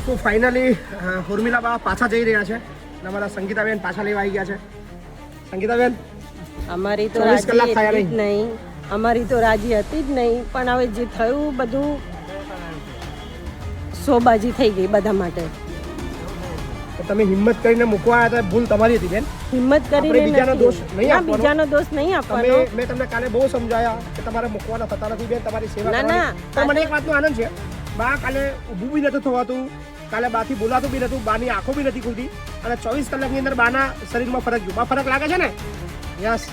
તો ફાઇનલી ઉર્મિલા બા પાછા જઈ રહ્યા છે અને અમારા સંગીતાબેન પાછા લેવા આવી ગયા છે. સંગીતાબેન, અમારી તો 24 કલાક રાજી થયા હતી જ નહીં, અમારી તો રાજી હતી જ નહીં, પણ હવે જે થયું બધું શોબાજી થઈ ગઈ બધા માટે. તો તમે હિંમત કરીને મૂકવા આવ્યા હતા, ભૂલ તમારી હતી બેન. હિંમત કરીને બીજાનો દોષ નહીં આપવાનો. બીજાનો દોષ નહીં આપવાનો. મેં તમને કાલે બહુ સમજાયા કે તમારે મૂકવાના થતા નથી બેન, તમારી સેવા ના, કરવાની. પણ મને એક વાતનો આનંદ છે, બા કાલે ઊભું બી નતું થવાતું, કાલે બાથી બોલાતું બી નતું, બાની આંખો બી નથી ખુલતી અને 24 કલાકની અંદર બાના શરીરમાં ફરક ગયો. બા ફરક લાગે છે ને? યસ.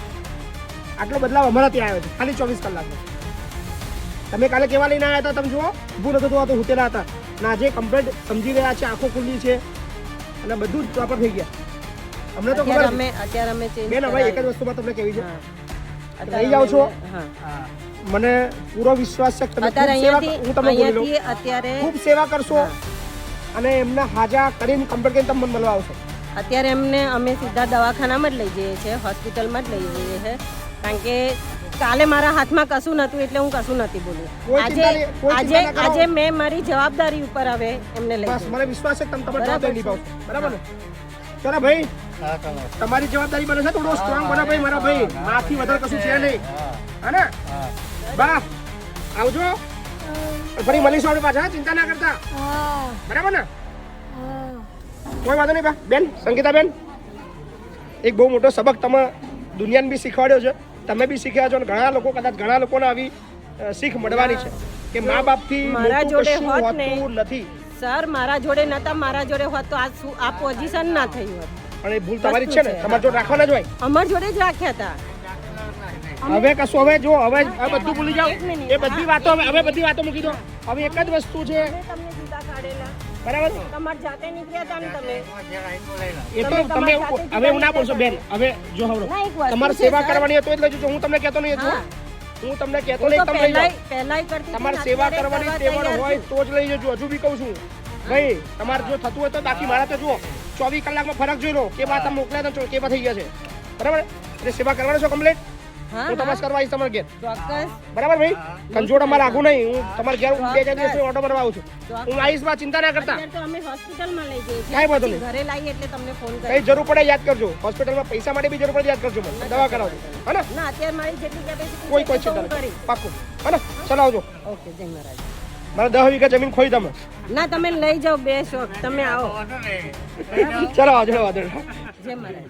આટલો બદલાવ અમારા ત્યાં આવ્યો છે ખાલી 24 કલાકમાં. તમે કાલે કેવા લઈને આવ્યા હતા તમે જુઓ, ઊભું નતું થવાતું, હુતેલા હતા. ના, આજે કમ્પ્લીટ સમજી ગયા છે, આંખો ખુલ્લી છે અને બધું જ પ્રોપર થઈ ગયા. અમને તો ખબર અત્યારે અમે ચેન્જ બેન. હવે એક જ વસ્તુમાં તમને કેવી છે, અત્યારે રહી જાઓ છો. હા, મને પૂરો વિશ્વાસ છે કે તમે અત્યારે હું તમને બોલી લઉં, અત્યારે ખૂબ સેવા કરશો અને એમના હાજા કરીને કમ્પ્લીટ કરીને તમે મને મળવા આવશો. અત્યારે એમને અમે સીધા દવાખાનામાં જ લઈ જઈએ છીએ, હોસ્પિટલમાં જ લઈ જઈએ છીએ, કારણ કે કાલે મારા હાથમાં કશું નતું એટલે હું કશું નથી બોલ્યું. આજે મેં મારી જવાબદારી ઉપર હવે એમને લઈ બસ મને વિશ્વાસ છે કે તમે તમારી જવાબદારી નિભાવશો. બરાબર ને? ચલો ભાઈ, તમારી જવાબદારી બને છે, થોડો સ્ટ્રોંગ બનો ભાઈ મારા ભાઈ. માથી વધારે કશું છે નહીં. હા, બા આવજો, ફરી મળીશું આપણે પાછા. ચિંતા ના કરતા, બરાબર ને? કોઈ વાંધો નહીં બા. બેન સંગીતાબેન, એક બહુ મોટો સબક તમે દુનિયાને બી શીખવાડ્યો છે, તમે બી શીખ્યા છો અને ઘણા લોકો, કદાચ ઘણા લોકોને આવી શીખ મળવાની છે કે મા બાપથી મારા જોડે હોત ને નથી. સર, મારા જોડે નતા, મારા જોડે હોત તો આ પોઝિશન ના થઈ હોત. પણ એ ભૂલ તમારી જ છે ને, તમારે જોડે રાખવાના જ હોય. અમારા જોડે જ રાખ્યા હતા. હવે કશું, હવે જો, હવે બધું ભૂલી જાઓ. એ બધી વાતો હવે બધી વાતો મૂકી દો. હવે એક જ વસ્તુ છે, તમને જુદા કાઢેલા, બરાબર? તમારે જાતે નીકળ્યા હતા ને તમે. એ તો તમે હવે હું ના બોલશો બેન. હવે જો હવે તમારે સેવા કરવાની હોય તો જ લઈ જજો. હું તમને કહેતો નહીં, હું તમને કહેતો નહીં તમે લઈ જાઓ. પહેલાય કરતી તમારે સેવા કરવાની ટેવડ હોય તો જ લઈ જજો. હજુ બી કહું છું ભાઈ, તમારે જો થતું હોય તો, બાકી મારા તો જુઓ 24 કલાકમાં ફરક જોઈ લો કે વાત તમે મોકલ્યા તો કેવા થઈ ગયા છે. બરાબર? એટલે સેવા કરવાનો છો કમ્પ્લીટ. હું તપાસ કરવા આવીશ તમારે ઘેર. ચોક્કસ. બરાબર ભાઈ? કંજોડ અમારે આગું નહીં. હું તમારે ઘેર 2-4 દિવસ ઓટો મારવા આવું છું. હું આવીશ બા, ચિંતા ના કરતા. તો અમે હોસ્પિટલમાં લઈ જઈએ છીએ. કાંઈ વાંધો નહીં. ઘરે લાવીએ એટલે તમને ફોન કઈ કરીએ. જરૂર પડે યાદ કરજો. હોસ્પિટલમાં પૈસા માટે બી જરૂર પડે યાદ કરજો. મને દવા કરાવજો. હે ને? ના, અત્યારે મારી જેટલી કેપેસિટી કોઈ ચિંતા નહીં. પાક્કું. હે ને? ચાલો આવજો. ઓકે, જય મહારાજ. મારે 10 વીઘા જમીન ખોઈ તમે. ના, તમે લઈ જાઓ, બે શોખ, તમે આવો. ચાલો આવજો. વાંધો નહીં. જય મહારાજ.